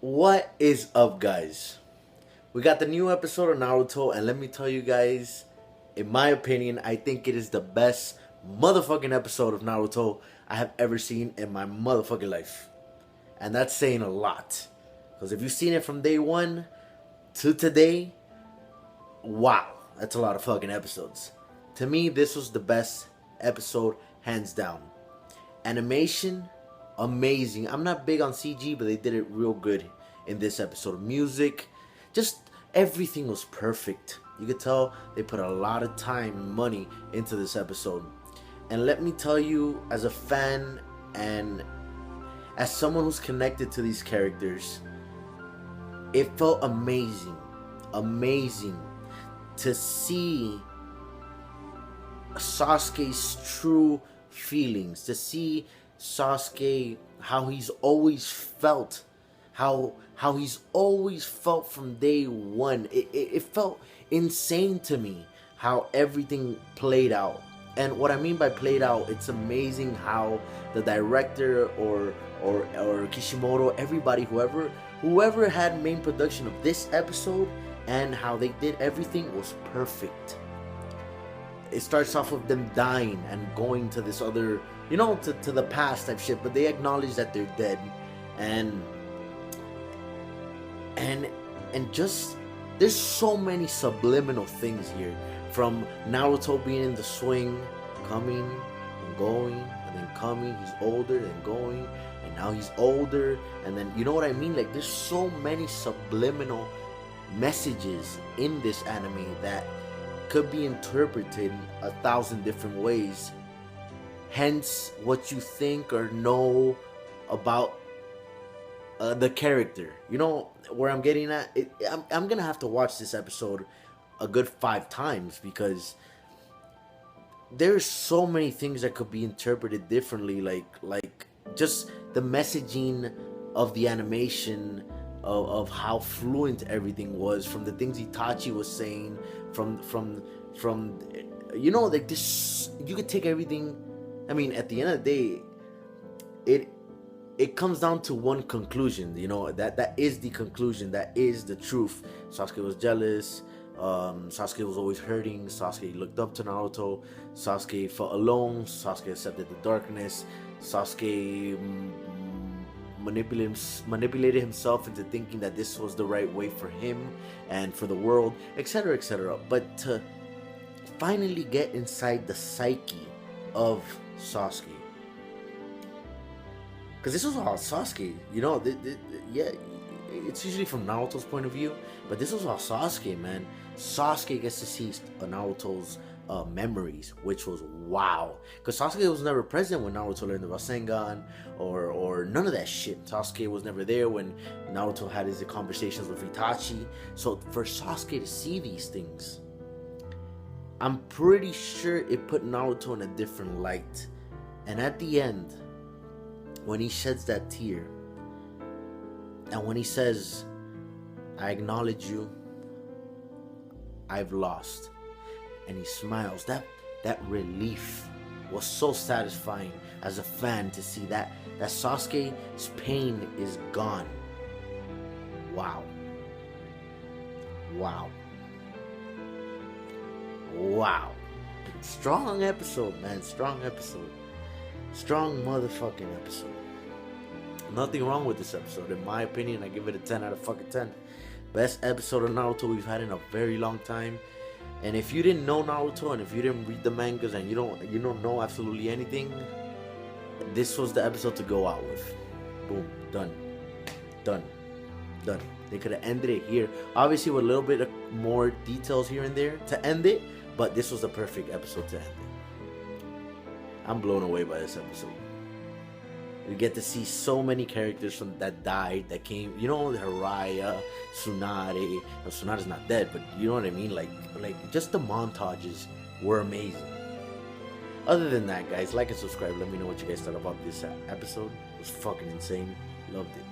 What is up, guys? We got the new episode of Naruto, and let me tell you guys, in my opinion, I think it is the best motherfucking episode of Naruto I have ever seen in my motherfucking life. And that's saying a lot. Because if you've seen it from day one to today, wow, that's a lot of fucking episodes. To me, this was the best episode, hands down. Animation, amazing. I'm not big on CG, but they did it real good in this episode. Music, just everything was perfect. You could tell they put a lot of time and money into this episode. And let me tell you, as a fan and as someone who's connected to these characters, it felt amazing. Amazing to see Sasuke's true feelings, to see Sasuke how he's always felt, how he's always felt from day one. It felt insane to me how everything played out. And what I mean by played out, it's amazing how the director or Kishimoto, everybody, whoever had main production of this episode and how they did everything was perfect. It starts off with them dying and going to this other, to the past type shit, but they acknowledge that they're dead. And and just there's so many subliminal things here, from Naruto being in the swing, coming and going, and then coming, he's older and going, and now he's older, and then, you know what I mean? Like, there's so many subliminal messages in this anime that could be interpreted 1,000 different ways. Hence, what you think or know about the character. You know where I'm getting at? I'm gonna have to watch this episode a good 5 times, because there's so many things that could be interpreted differently. Like just the messaging of the animation, of how fluent everything was, from the things Itachi was saying, from like this. You could take everything. I mean, at the end of the day, it comes down to one conclusion. That is the conclusion. That is the truth. Sasuke was jealous. Sasuke was always hurting. Sasuke looked up to Naruto. Sasuke felt alone. Sasuke accepted the darkness. Sasuke manipulated himself into thinking that this was the right way for him and for the world, etc., etc. But to finally get inside the psyche of Sasuke, because this was all Sasuke, yeah, it's usually from Naruto's point of view, but this was all Sasuke, man. Sasuke gets to see Naruto's memories, which was wow. Because Sasuke was never present when Naruto learned the Rasengan, or none of that shit. Sasuke was never there when Naruto had his conversations with Itachi. So for Sasuke to see these things, I'm pretty sure it put Naruto in a different light. And at the end, when he sheds that tear, and when he says, "I acknowledge you, I've lost," and he smiles, that relief was so satisfying as a fan, to see that Sasuke's pain is gone. Wow. Strong episode, man. Strong episode. Strong motherfucking episode. Nothing wrong with this episode. In my opinion, I give it a 10 out of fucking 10. Best episode of Naruto we've had in a very long time. And if you didn't know Naruto, and if you didn't read the mangas, and you don't know absolutely anything, this was the episode to go out with. Boom. Done. They could have ended it here, obviously with a little bit of more details here and there to end it, but this was the perfect episode to end it. I'm blown away by this episode. We get to see so many characters that died, that came, Hiraya, Tsunade. No, Tsunade's not dead, but you know what I mean? Like just the montages were amazing. Other than that, guys, like and subscribe. Let me know what you guys thought about this episode. It was fucking insane. Loved it.